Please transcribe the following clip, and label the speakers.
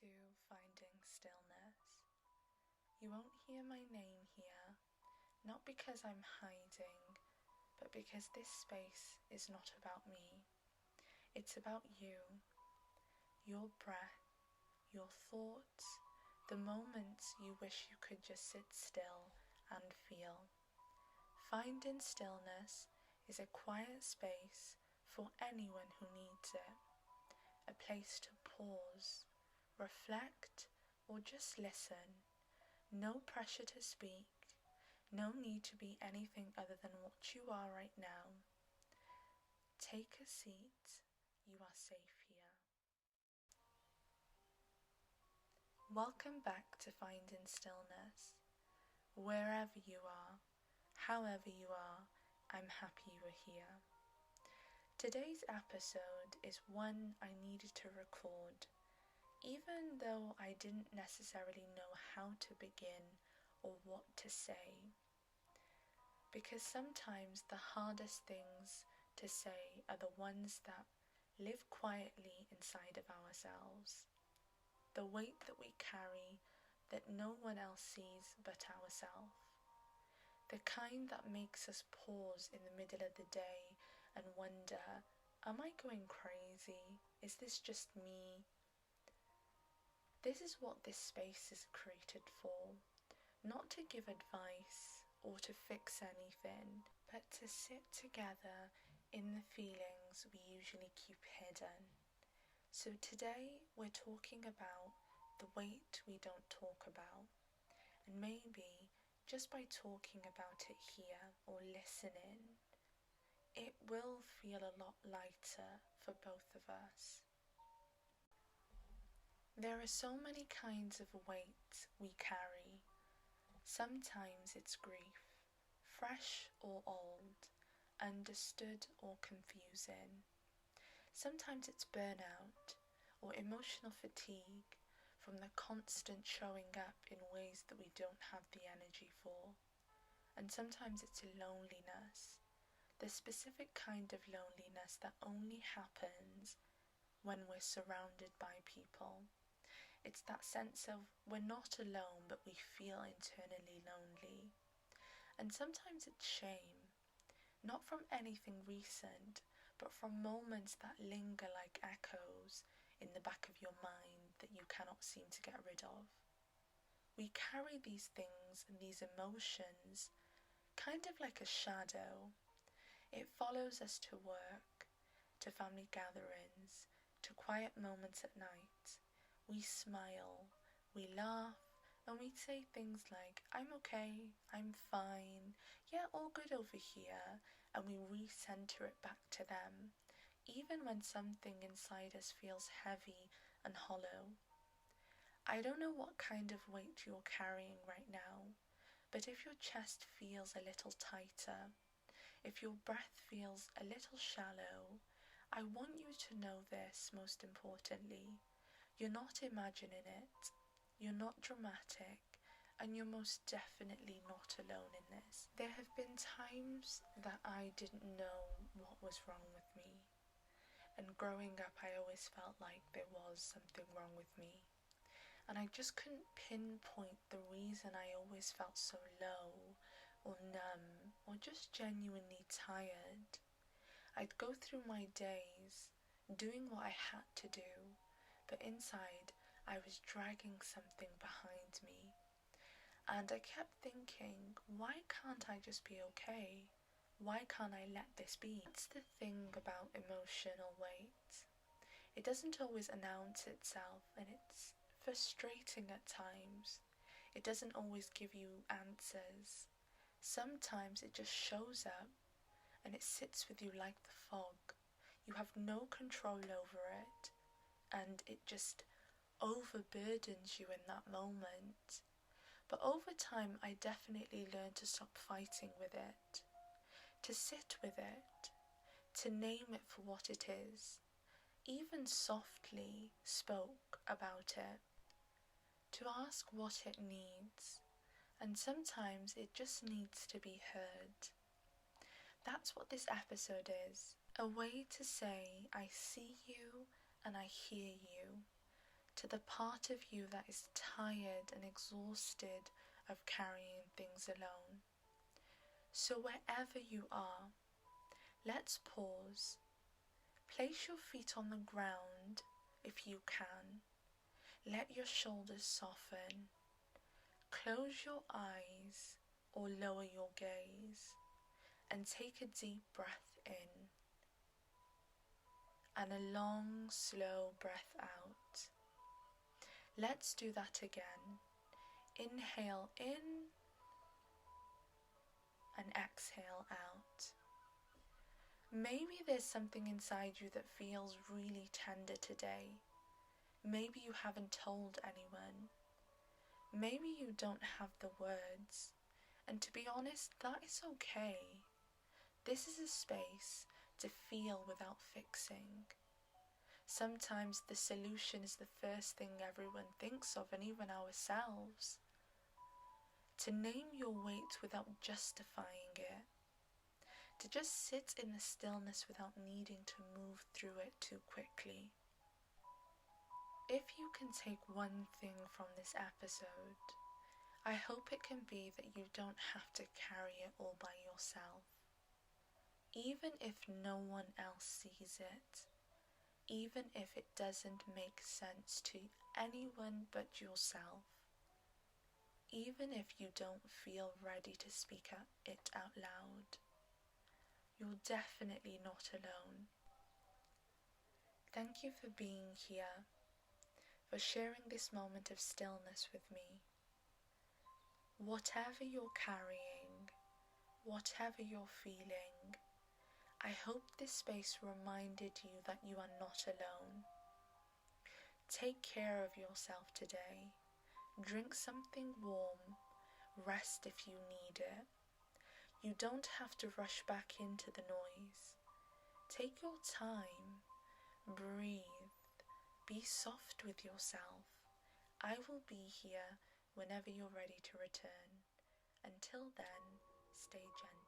Speaker 1: to Finding Stillness. You won't hear my name here, not because I'm hiding, but because this space is not about me. It's about you, your breath, your thoughts, the moments you wish you could just sit still and feel. Finding Stillness is a quiet space for anyone who needs it, a place to pause, reflect, or just listen. No pressure to speak, no need to be anything other than what you are right now. Take a seat, you are safe here. Welcome back to Finding Stillness. Wherever you are, however you are, I'm happy you are here. Today's episode is one I needed to record, even though I didn't necessarily know how to begin or what to say. Because sometimes the hardest things to say are the ones that live quietly inside of ourselves. The weight that we carry that no one else sees but ourselves. The kind that makes us pause in the middle of the day and wonder, am I going crazy? Is this just me? This is what this space is created for. Not to give advice or to fix anything, but to sit together in the feelings we usually keep hidden. So today we're talking about the weight we don't talk about, and maybe just by talking about it here or listening, it will feel a lot lighter for both of us. There are so many kinds of weight we carry. Sometimes it's grief, fresh or old, understood or confusing. Sometimes it's burnout or emotional fatigue from the constant showing up in ways that we don't have the energy for. And sometimes it's loneliness, the specific kind of loneliness that only happens when we're surrounded by people. It's that sense of we're not alone, but we feel internally lonely. And sometimes it's shame, not from anything recent, but from moments that linger like echoes in the back of your mind that you cannot seem to get rid of. We carry these things and these emotions kind of like a shadow. It follows us to work, to family gatherings, to quiet moments at night. We smile, we laugh, and we say things like, I'm okay, I'm fine, yeah, all good over here, and we recenter it back to them, even when something inside us feels heavy and hollow. I don't know what kind of weight you're carrying right now, but if your chest feels a little tighter, if your breath feels a little shallow, I want you to know this most importantly. You're not imagining it, you're not dramatic, and you're most definitely not alone in this. There have been times that I didn't know what was wrong with me, and growing up I always felt like there was something wrong with me, and I just couldn't pinpoint the reason I always felt so low, or numb, or just genuinely tired. I'd go through my days doing what I had to do, but inside I was dragging something behind me. And I kept thinking, why can't I just be okay? Why can't I let this be? That's the thing about emotional weight. It doesn't always announce itself, and it's frustrating at times. It doesn't always give you answers. Sometimes it just shows up, and it sits with you like the fog. You have no control over it, and it just overburdens you in that moment. But over time I definitely learned to stop fighting with it, to sit with it, to name it for what it is, even softly spoke about it, to ask what it needs, and sometimes it just needs to be heard. That's what this episode is, a way to say I see you and I hear you, to the part of you that is tired and exhausted of carrying things alone. So wherever you are, let's pause. Place your feet on the ground if you can. Let your shoulders soften. Close your eyes or lower your gaze and take a deep breath in and a long, slow breath out. Let's do that again. Inhale in and exhale out. Maybe there's something inside you that feels really tender today. Maybe you haven't told anyone. Maybe you don't have the words. And to be honest, that is okay. This is a space to feel without fixing. Sometimes the solution is the first thing everyone thinks of, and even ourselves. To name your weight without justifying it. To just sit in the stillness without needing to move through it too quickly. If you can take one thing from this episode, I hope it can be that you don't have to carry it all by yourself. Even if no one else sees it, even if it doesn't make sense to anyone but yourself, even if you don't feel ready to speak it out loud, you're definitely not alone. Thank you for being here, for sharing this moment of stillness with me. Whatever you're carrying, whatever you're feeling, I hope this space reminded you that you are not alone. Take care of yourself today. Drink something warm. Rest if you need it. You don't have to rush back into the noise. Take your time. Breathe. Be soft with yourself. I will be here whenever you're ready to return. Until then, stay gentle.